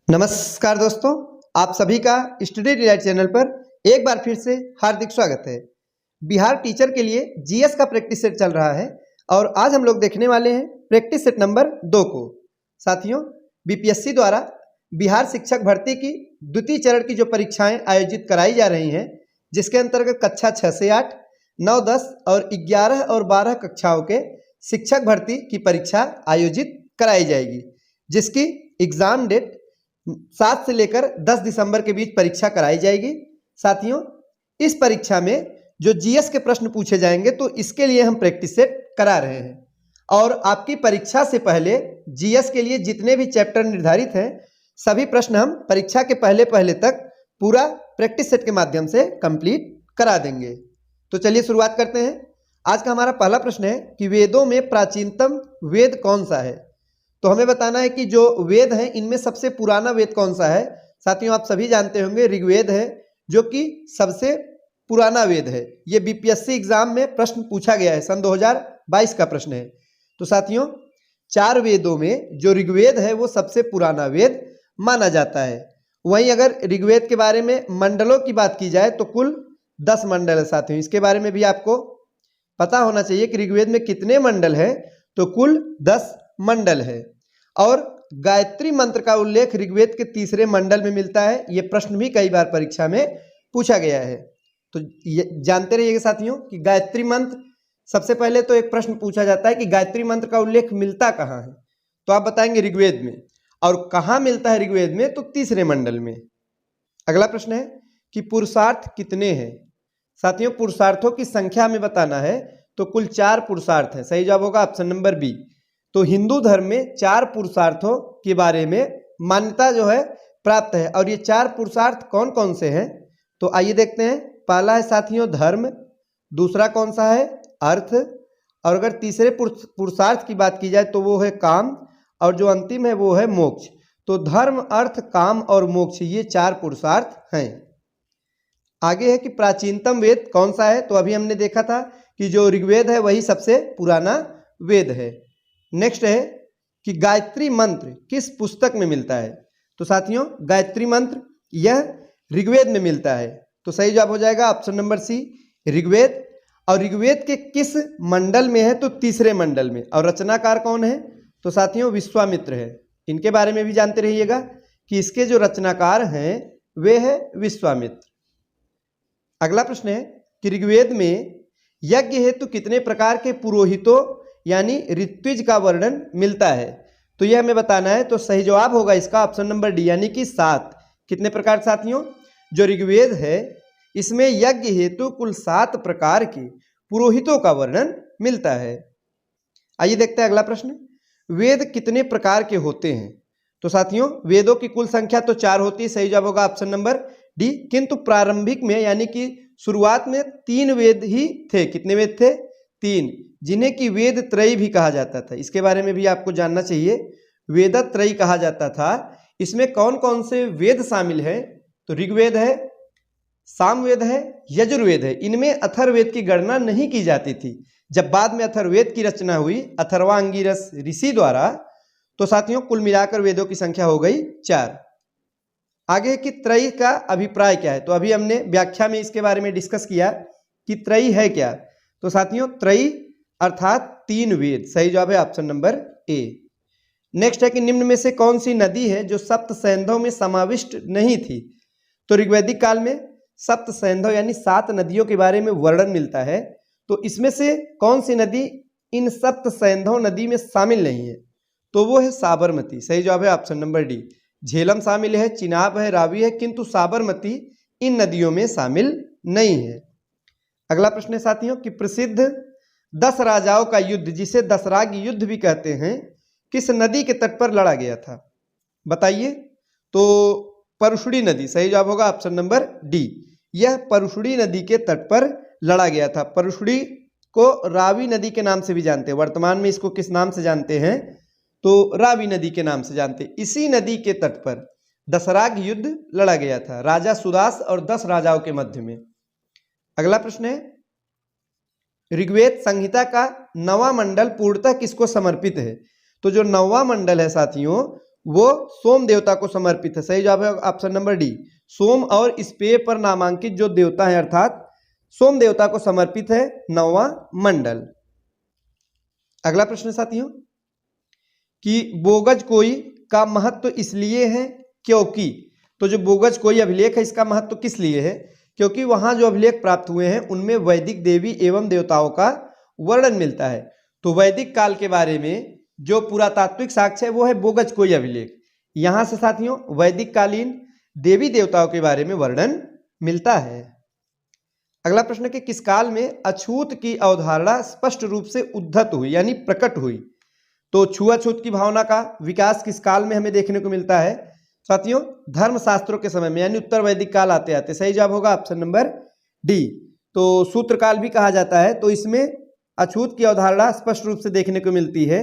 नमस्कार दोस्तों, आप सभी का स्टडी डिलाइट चैनल पर एक बार फिर से हार्दिक स्वागत है। बिहार टीचर के लिए जीएस का प्रैक्टिस सेट चल रहा है और आज हम लोग देखने वाले हैं प्रैक्टिस सेट नंबर 2 को। साथियों, बीपीएससी द्वारा बिहार शिक्षक भर्ती की द्वितीय चरण की जो परीक्षाएं आयोजित कराई जा रही हैं, जिसके अंतर्गत कक्षा 6 से 8, 9, 10 और 11 और 12 कक्षाओं के शिक्षक भर्ती की परीक्षा आयोजित कराई जाएगी, जिसकी एग्जाम डेट 7 से लेकर 10 दिसंबर के बीच परीक्षा कराई जाएगी। साथियों, इस परीक्षा में जो जीएस के प्रश्न पूछे जाएंगे तो इसके लिए हम प्रैक्टिस सेट करा रहे हैं और आपकी परीक्षा से पहले जीएस के लिए जितने भी चैप्टर निर्धारित हैं सभी प्रश्न हम परीक्षा के पहले तक पूरा प्रैक्टिस सेट के माध्यम से कंप्लीट करा देंगे। तो चलिए शुरुआत करते हैं। आज का हमारा पहला प्रश्न है कि वेदों में प्राचीनतम वेद कौन सा है। तो हमें बताना है कि जो वेद हैं इनमें सबसे पुराना वेद कौन सा है। साथियों, आप सभी जानते होंगे ऋग्वेद है जो कि सबसे पुराना वेद है। ये बीपीएससी एग्जाम में प्रश्न पूछा गया है, सन 2022 का प्रश्न है। तो साथियों, 4 वेदों में जो ऋग्वेद है वो सबसे पुराना वेद माना जाता है। वहीं अगर ऋग्वेद के बारे में मंडलों की बात की जाए तो कुल 10 मंडल है। साथियों, इसके बारे में भी आपको पता होना चाहिए कि ऋग्वेद में कितने मंडल है। तो कुल 10 मंडल है और गायत्री मंत्र का उल्लेख ऋग्वेद के 3रे मंडल में मिलता है। ये प्रश्न भी कई बार परीक्षा में पूछा गया है, तो ये जानते रहिएगा साथियों कि गायत्री मंत्र, सबसे पहले तो एक प्रश्न पूछा जाता है कि गायत्री मंत्र का उल्लेख मिलता कहाँ है। तो आप बताएंगे ऋग्वेद में, और कहाँ मिलता है ऋग्वेद में, तो 3रे मंडल में। अगला प्रश्न है कि पुरुषार्थ कितने हैं। साथियों, पुरुषार्थों की संख्या हमें बताना है, तो कुल 4 पुरुषार्थ हैं। सही जवाब होगा ऑप्शन नंबर बी। तो हिंदू धर्म में 4 पुरुषार्थों के बारे में मान्यता जो है प्राप्त है, और ये 4 पुरुषार्थ कौन कौन से हैं तो आइए देखते हैं। पहला है साथियों धर्म, दूसरा कौन सा है अर्थ, और अगर तीसरे पुरुषार्थ की बात की जाए तो वो है काम, और जो अंतिम है वो है मोक्ष। तो धर्म, अर्थ, काम और मोक्ष, ये 4 पुरुषार्थ हैं। आगे है कि प्राचीनतम वेद कौन सा है। तो अभी हमने देखा था कि जो ऋग्वेद है वही सबसे पुराना वेद है। नेक्स्ट है कि गायत्री मंत्र किस पुस्तक में मिलता है। तो साथियों, गायत्री मंत्र यह ऋग्वेद में मिलता है। तो सही जवाब हो जाएगा ऑप्शन नंबर सी, ऋग्वेद। और ऋग्वेद के किस मंडल में है, तो 3रे मंडल में। और रचनाकार कौन है, तो साथियों विश्वामित्र है। इनके बारे में भी जानते रहिएगा कि इसके जो रचनाकार हैं वे है विश्वामित्र। अगला प्रश्न है कि ऋग्वेद में यज्ञ हेतु कितने प्रकार के पुरोहितों यानी ऋत्विज का वर्णन मिलता है। तो यह हमें बताना है। तो सही जवाब होगा इसका ऑप्शन नंबर डी, यानी कि 7। कितने प्रकार साथियों, जो ऋग्वेद है इसमें यज्ञ हेतु कुल 7 प्रकार के पुरोहितों का वर्णन मिलता है। आइए देखते हैं अगला प्रश्न, वेद कितने प्रकार के होते हैं। तो साथियों, वेदों की कुल संख्या तो 4 होती है। सही जवाब होगा ऑप्शन नंबर डी, किंतु प्रारंभिक में यानी कि शुरुआत में 3 वेद ही थे। कितने वेद थे, 3, जिन्हें कि वेद त्रयी भी कहा जाता था। इसके बारे में भी आपको जानना चाहिए, वेद त्रयी कहा जाता था। इसमें कौन कौन से वेद शामिल है, तो ऋग्वेद है, सामवेद है, यजुर्वेद है। इनमें अथर्ववेद की गणना नहीं की जाती थी। जब बाद में अथर्ववेद की रचना हुई अथर्वांगिरस ऋषि द्वारा, तो साथियों कुल मिलाकर वेदों की संख्या हो गई 4। आगे कि त्रयी का अभिप्राय क्या है। तो अभी हमने व्याख्या में इसके बारे में डिस्कस किया कि त्रयी है क्या। तो साथियों, त्रयी अर्थात 3 वेद। सही जवाब है ऑप्शन नंबर ए। नेक्स्ट है कि निम्न में से कौन सी नदी है जो सप्त सैंधव में समाविष्ट नहीं थी। तो ऋग्वैदिक काल में सप्त सैंधव यानी 7 नदियों के बारे में वर्णन मिलता है। तो इसमें से कौन सी नदी इन सप्त सैंधव नदी में शामिल नहीं है, तो वो है साबरमती। सही जवाब है ऑप्शन नंबर डी। झेलम शामिल है, चिनाब है, रावी है, किंतु साबरमती इन नदियों में शामिल नहीं है। अगला प्रश्न है साथियों कि प्रसिद्ध 10 राजाओं का युद्ध, जिसे दसराग युद्ध भी कहते हैं, किस नदी के तट पर लड़ा गया था, बताइए। तो परशुड़ी नदी। सही जवाब होगा ऑप्शन नंबर डी, यह परशुड़ी नदी के तट पर लड़ा गया था। परशुड़ी को रावी नदी के नाम से भी जानते हैं। वर्तमान में इसको किस नाम से जानते हैं, तो रावी नदी के नाम से जानते हैं। इसी नदी के तट पर दसराग युद्ध लड़ा गया था, राजा सुदास और 10 राजाओं के मध्य में। अगला प्रश्न है ऋग्वेद संहिता का 9वां मंडल पूर्णतः किसको समर्पित है। तो जो 9वां मंडल है साथियों वो सोम देवता को समर्पित है। सही जवाब है ऑप्शन नंबर डी। सोम और इस पेय पर नामांकित जो देवता है अर्थात सोम देवता को समर्पित है 9वां मंडल। अगला प्रश्न साथियों कि बोगज कोई का महत्व इसलिए है क्योंकि, तो जो बोगज कोई अभिलेख है इसका महत्व किस लिए है? क्योंकि वहां जो अभिलेख प्राप्त हुए हैं उनमें वैदिक देवी एवं देवताओं का वर्णन मिलता है। तो वैदिक काल के बारे में जो पुरातात्विक साक्ष्य है वो है बोगज कोई अभिलेख। यहां से साथियों वैदिक कालीन देवी देवताओं के बारे में वर्णन मिलता है। अगला प्रश्न है कि किस काल में अछूत की अवधारणा स्पष्ट रूप से उद्धत हुई यानी प्रकट हुई? तो छुआछूत की भावना का विकास किस काल में हमें देखने को मिलता है? साथियों धर्मशास्त्रों के समय में यानी उत्तर वैदिक काल आते आते। सही जवाब होगा ऑप्शन नंबर डी। तो सूत्र काल भी कहा जाता है। तो इसमें अछूत की अवधारणा स्पष्ट रूप से देखने को मिलती है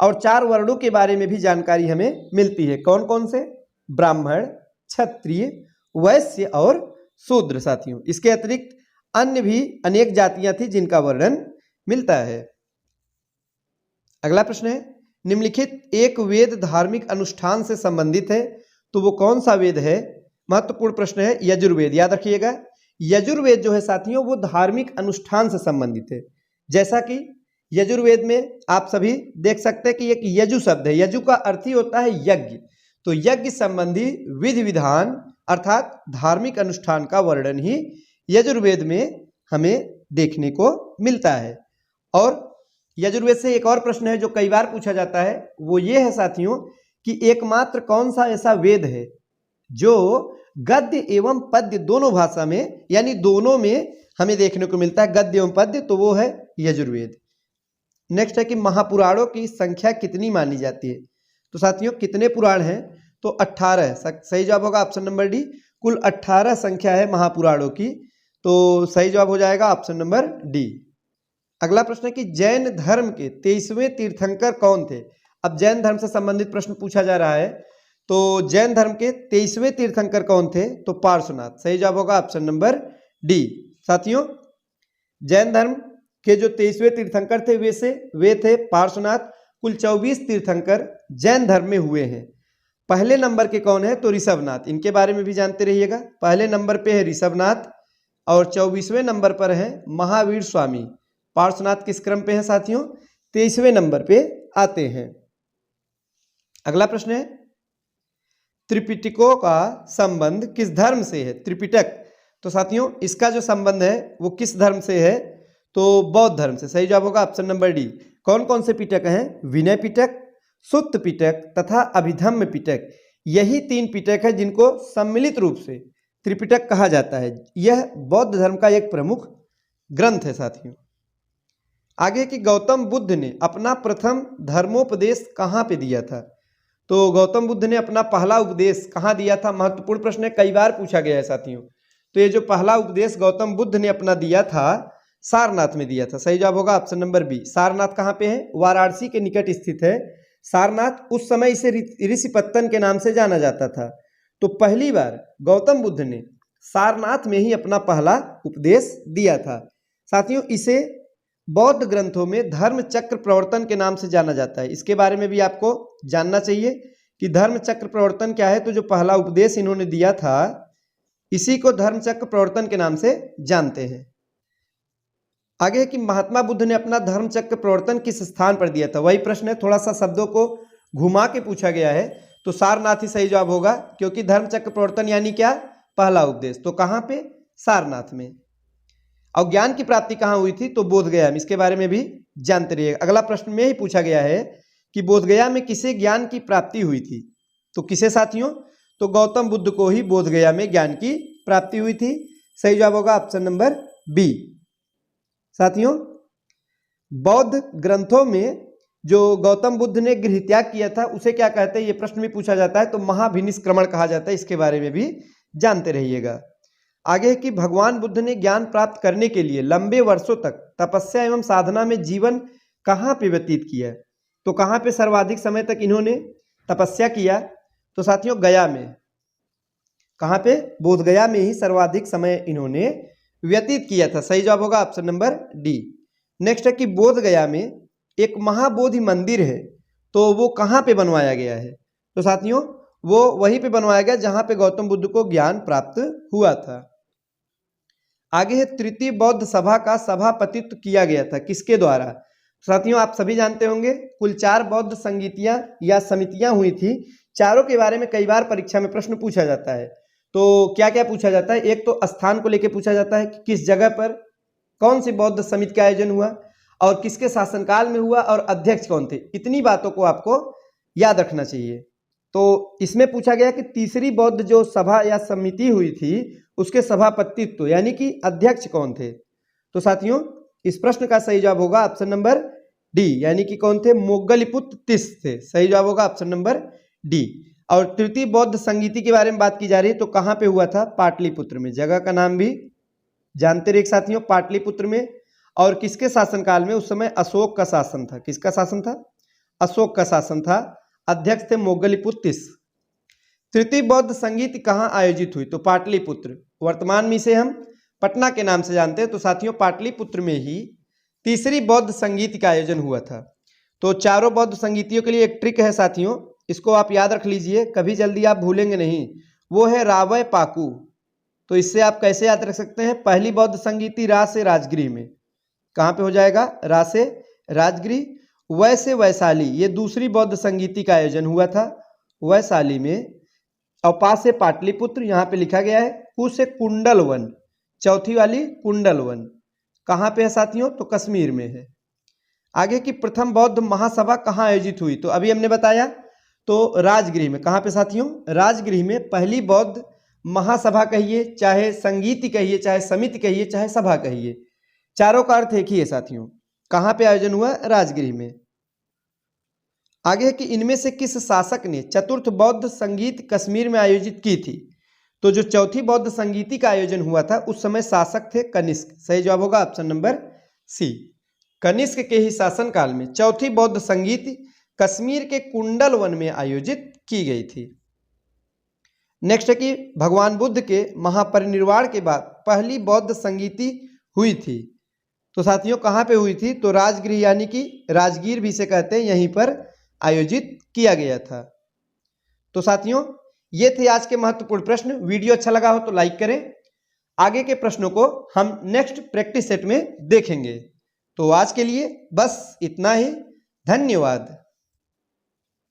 और 4 वर्णों के बारे में भी जानकारी हमें मिलती है। कौन कौन से? ब्राह्मण, क्षत्रिय, वैश्य और शूद्र। साथियों इसके अतिरिक्त अन्य भी अनेक जातियां थी जिनका वर्णन मिलता है। अगला प्रश्न है निम्नलिखित एक वेद धार्मिक अनुष्ठान से संबंधित है, तो वो कौन सा वेद है? महत्वपूर्ण प्रश्न है। यजुर्वेद। याद रखिएगा यजुर्वेद जो है साथियों वो धार्मिक अनुष्ठान से संबंधित है। जैसा कि यजुर्वेद में आप सभी देख सकते हैं कि एक यजु शब्द है। यजु का अर्थ ही होता है यज्ञ। तो यज्ञ संबंधी विधि विधान अर्थात धार्मिक अनुष्ठान का वर्णन ही यजुर्वेद में हमें देखने को मिलता है। और यजुर्वेद से एक और प्रश्न है जो कई बार पूछा जाता है, वो ये है साथियों कि एकमात्र कौन सा ऐसा वेद है जो गद्य एवं पद्य दोनों भाषा में यानी दोनों में हमें देखने को मिलता है, गद्य एवं पद्य, तो वो है यजुर्वेद। नेक्स्ट है कि महापुराणों की संख्या कितनी मानी जाती है? तो साथियों कितने पुराण हैं? तो 18। सही जवाब होगा ऑप्शन नंबर डी। कुल 18 संख्या है महापुराणों की। तो सही जवाब हो जाएगा ऑप्शन नंबर डी। अगला प्रश्न है कि जैन धर्म के 23वें तीर्थंकर कौन थे? अब जैन धर्म से संबंधित प्रश्न पूछा जा रहा है। तो जैन धर्म के 23वें तीर्थंकर कौन थे? तो पार्श्वनाथ। सही जवाब होगा ऑप्शन नंबर डी। साथियों जैन धर्म के जो 23वें तीर्थंकर थे वे थे पार्श्वनाथ। कुल 24 तीर्थंकर जैन धर्म में हुए हैं। पहले नंबर के कौन है? तो ऋषभनाथ। इनके बारे में भी जानते रहिएगा। पहले नंबर पे है ऋषभनाथ और 24वें नंबर पर है महावीर स्वामी। पार्श्वनाथ किस क्रम पे है साथियों? 23वें नंबर पे आते हैं। अगला प्रश्न है त्रिपिटकों का संबंध किस धर्म से है? त्रिपिटक, तो साथियों इसका जो संबंध है वो किस धर्म से है? तो बौद्ध धर्म से। सही जवाब होगा ऑप्शन नंबर डी। कौन कौन से पिटक हैं? विनय पिटक, सुत्त पिटक तथा अभिधम्म पिटक। यही 3 पिटक है जिनको सम्मिलित रूप से त्रिपिटक कहा जाता है। यह बौद्ध धर्म का एक प्रमुख ग्रंथ है साथियों। आगे कि गौतम बुद्ध ने अपना प्रथम धर्मोपदेश कहाँ पे दिया था? तो गौतम बुद्ध ने अपना पहला उपदेश कहाँ दिया था? महत्वपूर्ण प्रश्न है, कई बार पूछा गया है साथियों। तो ये जो पहला उपदेश गौतम बुद्ध ने अपना दिया था सारनाथ में दिया था। सही जवाब होगा ऑप्शन नंबर बी। सारनाथ कहाँ पे है? वाराणसी के निकट स्थित है सारनाथ। उस समय इसे ऋषिपत्तन के नाम से जाना जाता था। तो पहली बार गौतम बुद्ध ने सारनाथ में ही अपना पहला उपदेश दिया था। साथियों इसे बौद्ध ग्रंथों में धर्म चक्र प्रवर्तन के नाम से जाना जाता है। इसके बारे में भी आपको जानना चाहिए कि धर्म चक्र प्रवर्तन क्या है। तो जो पहला उपदेश इन्होंने दिया था इसी को धर्म चक्र प्रवर्तन के नाम से जानते हैं। आगे है कि महात्मा बुद्ध ने अपना धर्म चक्र प्रवर्तन किस स्थान पर दिया था? वही प्रश्न है, थोड़ा सा शब्दों को घुमा के पूछा गया है। तो सारनाथ ही सही जवाब होगा क्योंकि धर्म चक्र प्रवर्तन यानी क्या? पहला उपदेश। तो कहाँ पे? सारनाथ में। और ज्ञान की प्राप्ति कहाँ हुई थी? तो बोधगया में। इसके बारे में भी जानते रहिएगा। अगला प्रश्न में ही पूछा गया है कि बोधगया में किसे ज्ञान की प्राप्ति हुई थी? तो किसे साथियों? तो गौतम बुद्ध को ही बोधगया में ज्ञान की प्राप्ति हुई थी। सही जवाब होगा ऑप्शन नंबर बी। साथियों बौद्ध ग्रंथों में जो गौतम बुद्ध ने गृह त्याग किया था उसे क्या कहते हैं? ये प्रश्न भी पूछा जाता है। तो महाभिनिष्क्रमण कहा जाता है। इसके बारे में भी जानते रहिएगा। आगे है कि भगवान बुद्ध ने ज्ञान प्राप्त करने के लिए लंबे वर्षों तक तपस्या एवं साधना में जीवन कहाँ पे व्यतीत किया? तो कहाँ पे सर्वाधिक समय तक इन्होंने तपस्या किया? तो साथियों गया में। कहाँ पे? बोधगया में ही सर्वाधिक समय इन्होंने व्यतीत किया था। सही जवाब होगा ऑप्शन नंबर डी। नेक्स्ट है कि बोधगया में एक महाबोधि मंदिर है, तो वो कहाँ पे बनवाया गया है? तो साथियों वो वहीं पे बनवाया गया जहां पे गौतम बुद्ध को ज्ञान प्राप्त हुआ था। आगे है तृतीय बौद्ध सभा का सभापतित्व किया गया था, किसके द्वारा? साथियों आप सभी जानते होंगे कुल 4 बौद्ध संगीतियां या समितियां हुई थी। चारों के बारे में कई बार परीक्षा में प्रश्न पूछा जाता है। तो क्या क्या पूछा जाता है? एक तो स्थान को लेकर पूछा जाता है कि किस जगह पर कौन सी बौद्ध समिति का आयोजन हुआ और किसके शासनकाल में हुआ और अध्यक्ष कौन थे। इतनी बातों को आपको याद रखना चाहिए। तो इसमें पूछा गया कि तीसरी बौद्ध जो सभा या समिति हुई थी उसके सभापतित्व यानी कि अध्यक्ष कौन थे। तो साथियों इस प्रश्न का सही जवाब होगा ऑप्शन नंबर डी, यानी कि कौन थे? मोग्गलपुत्र तिस्स थे। सही जवाब होगा ऑप्शन नंबर डी। और तृतीय बौद्ध संगीति के बारे में बात की जा रही है तो कहां पे हुआ था? पाटलिपुत्र में। जगह का नाम भी जानते रहिए साथियों, पाटलिपुत्र में। और किसके शासनकाल में? उस समय अशोक का शासन था। किसका शासन था? अशोक का शासन था। अध्यक्ष थे मोग्गलपुत्र तिस्स। तृतीय बौद्ध संगीत कहाँ आयोजित हुई? तो पाटलिपुत्र। वर्तमान में इसे हम पटना के नाम से जानते हैं। तो साथियों पाटलिपुत्र में ही तीसरी बौद्ध संगीत का आयोजन हुआ था। तो चारों बौद्ध संगीतियों के लिए एक ट्रिक है साथियों, इसको आप याद रख लीजिए, कभी जल्दी आप भूलेंगे नहीं। वो है रावय पाकू। तो इससे आप कैसे याद रख सकते हैं? पहली बौद्ध संगीति रा से राजगृह में। कहाँ पे हो जाएगा? रा से राजगृह। वै से वैशाली, ये दूसरी बौद्ध संगीति का आयोजन हुआ था वैशाली में। और पा से पाटलिपुत्र, यहाँ पे लिखा गया है। कु से कुंडलवन, चौथी वाली कुंडलवन कहाँ पे है साथियों? तो कश्मीर में है। आगे की प्रथम बौद्ध महासभा कहाँ आयोजित हुई? तो अभी हमने बताया तो राजगृह में। कहाँ पे साथियों? राजगृह में पहली बौद्ध महासभा कहिए, चाहे संगीत कहिए, चाहे समिति कहिए, चाहे सभा कहिए, चारों का अर्थ एक ही है साथियों। कहाँ पे आयोजन हुआ? राजगृह में। आगे है कि इनमें से किस शासक ने चतुर्थ बौद्ध संगीत कश्मीर में आयोजित की थी? तो जो चौथी बौद्ध संगीति का आयोजन हुआ था उस समय शासक थे कनिष्क। सही जवाब होगा ऑप्शन नंबर सी। कनिष्क के ही शासनकाल में चौथी बौद्ध संगीत कश्मीर के कुंडल वन में आयोजित की गई थी। नेक्स्ट है कि भगवान बुद्ध के महापरिनिर्वाण के बाद पहली बौद्ध संगीति हुई थी। तो साथियों कहाँ पे हुई थी? तो राजगृह यानी कि राजगीर भी से कहते हैं, यहीं पर आयोजित किया गया था। तो साथियों ये थे आज के महत्वपूर्ण प्रश्न। वीडियो अच्छा लगा हो तो लाइक करें। आगे के प्रश्नों को हम नेक्स्ट प्रैक्टिस सेट में देखेंगे। तो आज के लिए बस इतना ही। धन्यवाद।